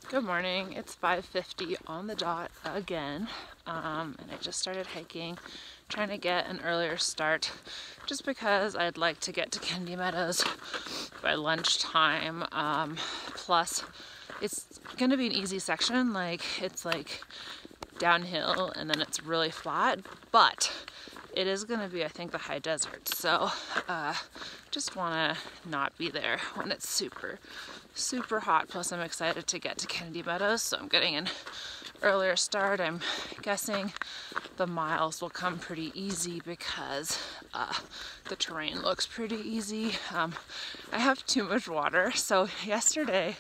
Good morning. It's 5:50 on the dot again, and I just started hiking, trying to get an earlier start just because I'd like to get to Kennedy Meadows by lunchtime. Plus, it's going to be an easy section, it's downhill and then it's really flat, but it is going to be, I think, the high desert, so just want to not be there when it's super hot. Plus I'm excited to get to Kennedy Meadows, so I'm getting an earlier start. I'm guessing the miles will come pretty easy because the terrain looks pretty easy. I have too much water, so yesterday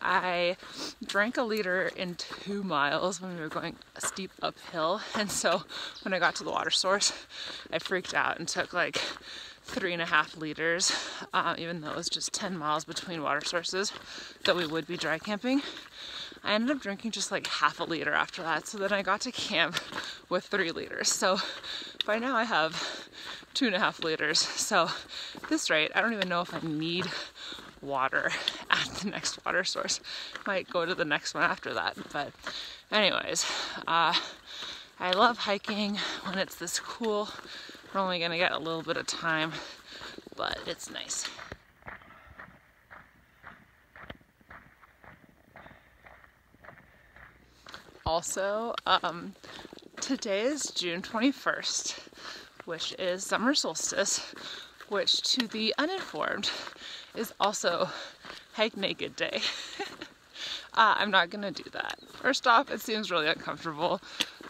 I drank a liter in 2 miles when we were going a steep uphill, and so when I got to the water source I freaked out and took like 3.5 liters, even though it was just 10 miles between water sources that we would be dry camping. I ended up drinking just like half a liter after that, so then I got to camp with 3 liters. So by now I have 2.5 liters. So at this rate, I don't even know if I need water at the next water source. Might go to the next one after that. But anyways, I love hiking when it's this cool. We're only gonna get a little bit of time, but it's nice. Also, today is June 21st, which is summer solstice, which to the uninformed is also Hike Naked Day. I'm not gonna do that. First off, it seems really uncomfortable.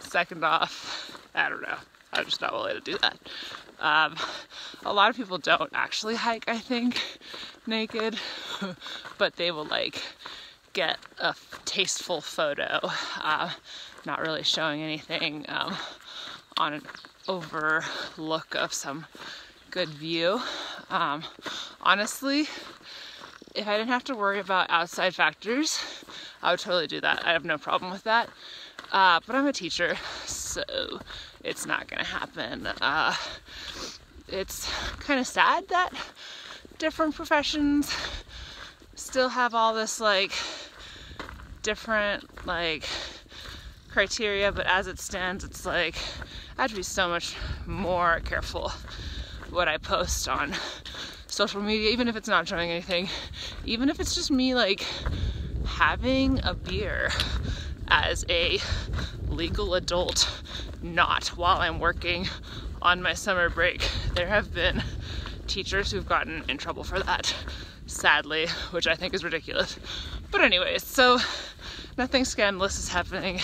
Second off, I don't know. I'm just not willing to do that. A lot of people don't actually hike, I think, naked, but they will get a tasteful photo, not really showing anything on an overlook of some good view. Honestly, if I didn't have to worry about outside factors, I would totally do that. I have no problem with that. But I'm a teacher, so it's not gonna happen. It's kind of sad that different professions still have all this different criteria, but as it stands, it's I have to be so much more careful what I post on social media, even if it's not showing anything, even if it's just me having a beer as a legal adult, not while I'm working on my summer break. There have been teachers who've gotten in trouble for that, sadly, which I think is ridiculous. But anyways, so nothing scandalous is happening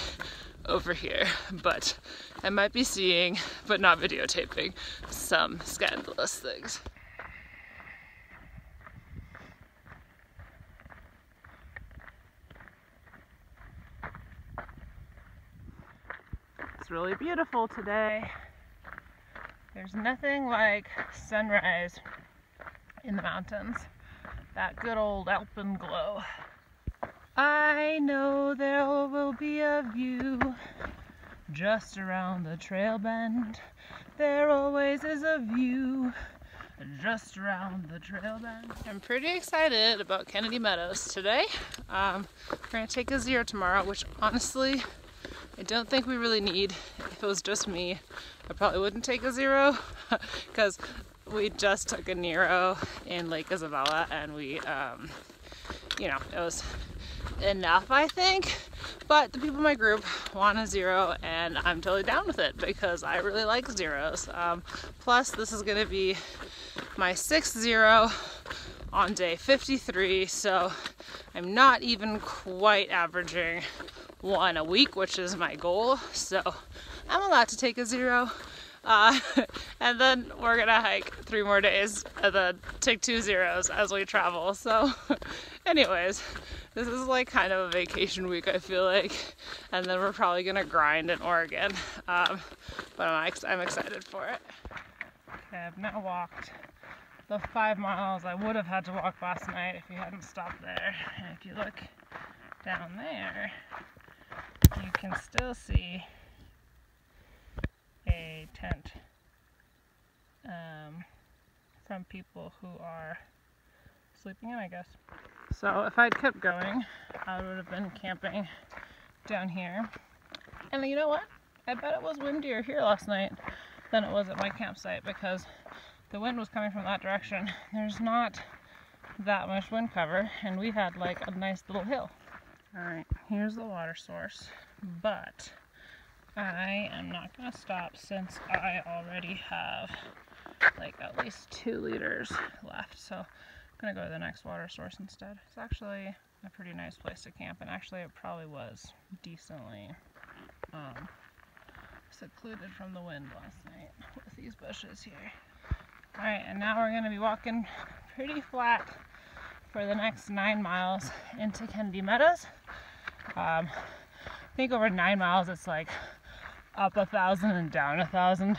over here, but I might be seeing, but not videotaping, some scandalous things. It's really beautiful today. There's nothing like sunrise in the mountains. That good old alpenglow. I know there will be a view just around the trail bend. There always is a view just around the trail bend. I'm pretty excited about Kennedy Meadows today. We're gonna take a 0 tomorrow, which honestly, I don't think we really need. If it was just me, I probably wouldn't take a 0 because we just took a Nero in Lake Isabella and we, it was enough, I think. But the people in my group want a 0 and I'm totally down with it because I really like 0s. Plus, this is gonna be my 6th 0 on day 53, so I'm not even quite averaging 1 a week, which is my goal, so I'm allowed to take a 0. And then we're gonna hike 3 more days and then take 2 0s as we travel. So anyways, this is kind of a vacation week, I feel like, and then we're probably gonna grind in Oregon, but I'm excited for it. Okay, I've now walked the 5 miles I would have had to walk last night if you hadn't stopped there. And if you look down there, you can still see a tent from people who are sleeping in, I guess. So if I'd kept going, I would have been camping down here. And you know what? I bet it was windier here last night than it was at my campsite because the wind was coming from that direction. There's not that much wind cover, and we had like a nice little hill. Alright, here's the water source, but I am not going to stop since I already have like at least 2 liters left, so I'm going to go to the next water source instead. It's actually a pretty nice place to camp, and actually it probably was decently secluded from the wind last night with these bushes here. Alright, and now we're going to be walking pretty flat for the next 9 miles into Kennedy Meadows. I think over 9 miles it's like up 1,000 and down 1,000,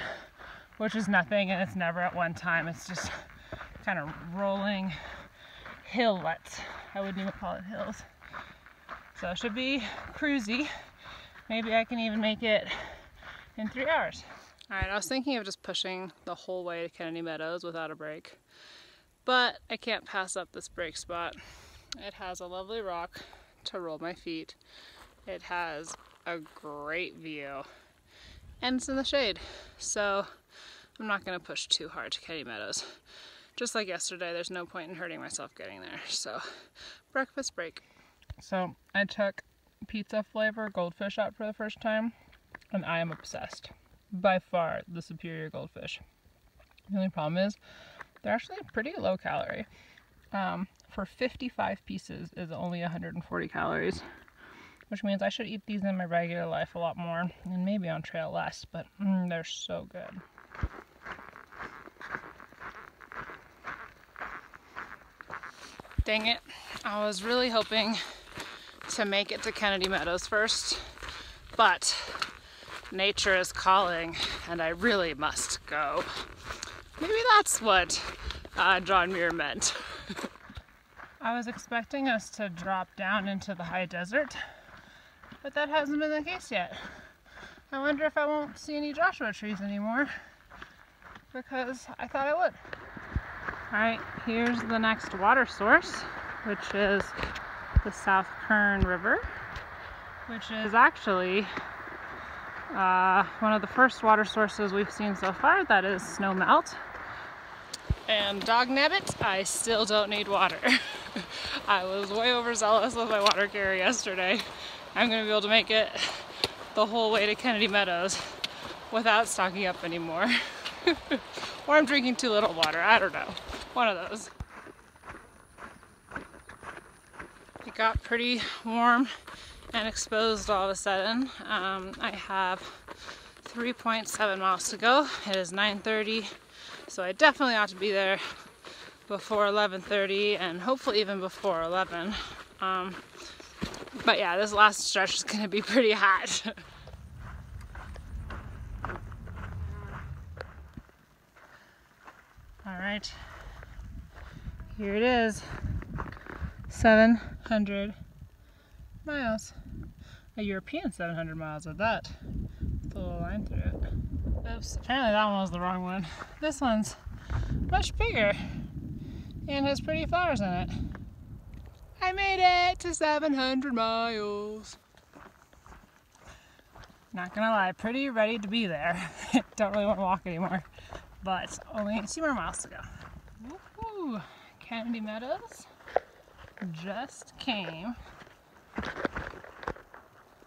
which is nothing, and it's never at one time. It's just kind of rolling hillets. I wouldn't even call it hills. So it should be cruisy. Maybe I can even make it in 3 hours. Alright, I was thinking of just pushing the whole way to Kennedy Meadows without a break, but I can't pass up this break spot. It has a lovely rock to roll my feet. It has a great view, and it's in the shade, so I'm not going to push too hard to Kennedy Meadows. Just like yesterday, there's no point in hurting myself getting there. So, breakfast break. So, I took pizza flavor goldfish out for the first time, and I am obsessed. By far the superior goldfish. The only problem is they're actually pretty low calorie. For 55 pieces is only 140 calories, which means I should eat these in my regular life a lot more, and maybe on trail less, but they're so good. Dang it, I was really hoping to make it to Kennedy Meadows first, but nature is calling and I really must go. Maybe that's what John Muir meant. I was expecting us to drop down into the high desert, but that hasn't been the case yet. I wonder if I won't see any Joshua trees anymore, because I thought I would. Alright, here's the next water source, which is the South Kern River, which is actually one of the first water sources we've seen so far that is snow melt. And dog nabbit, I still don't need water. I was way overzealous with my water carry yesterday. I'm going to be able to make it the whole way to Kennedy Meadows without stocking up anymore. Or I'm drinking too little water, I don't know. One of those. It got pretty warm and exposed all of a sudden. I have 3.7 miles to go. It is 9:30, so I definitely ought to be there before 11:30 and hopefully even before 11. But yeah, this last stretch is going to be pretty hot. Alright, here it is, 700 miles. A European 700 miles at that. With a little line through it. Oops, apparently that one was the wrong one. This one's much bigger and has pretty flowers in it. I made it to 700 miles. Not gonna lie, pretty ready to be there. Don't really want to walk anymore, but only 2 more miles to go. Woohoo! Kennedy Meadows just came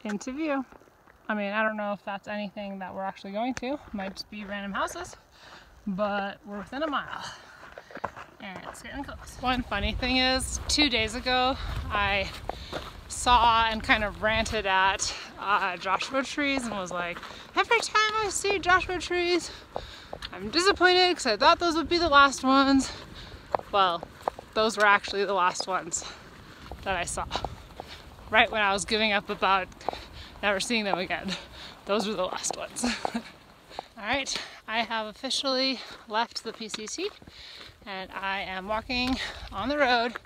into view. I mean, I don't know if that's anything that we're actually going to. Might just be random houses, but we're within a mile and it's getting close. One funny thing is, 2 days ago I saw and kind of ranted at Joshua trees and was like, every time I see Joshua trees I'm disappointed because I thought those would be the last ones. Well, those were actually the last ones that I saw. Right when I was giving up about never seeing them again. Those were the last ones. Alright, I have officially left the PCT and I am walking on the road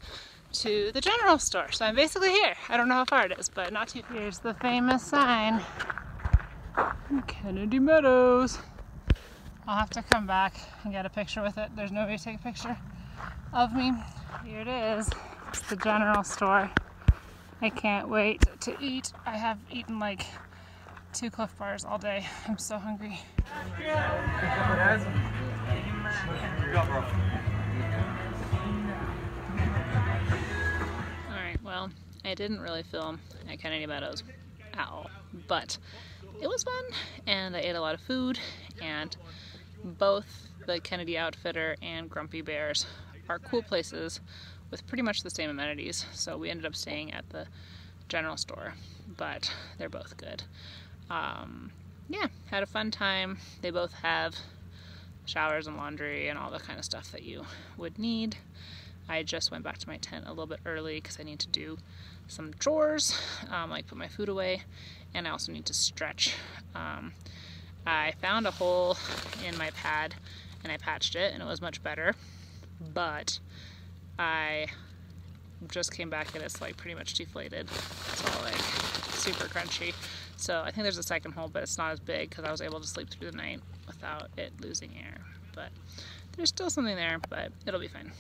to the general store. So I'm basically here. I don't know how far it is, but not too far. Here's the famous sign. Kennedy Meadows. I'll have to come back and get a picture with it. There's no way to take a picture of me Here it is. It's the general store. I can't wait to eat. I have eaten like 2 Cliff Bars all day. I'm so hungry. Alright, well, I didn't really film at Kennedy Meadows at all, but it was fun, and I ate a lot of food, and both the Kennedy Outfitter and Grumpy Bears are cool places with pretty much the same amenities, so we ended up staying at the general store, but they're both good. Yeah, had a fun time. They both have showers and laundry and all the kind of stuff that you would need. I just went back to my tent a little bit early because I need to do some chores, like put my food away, and I also need to stretch. I found a hole in my pad and I patched it and it was much better, but I just came back and it's like pretty much deflated. It's all like super crunchy. So I think there's a second hole, but it's not as big because I was able to sleep through the night without it losing air. But there's still something there, but it'll be fine.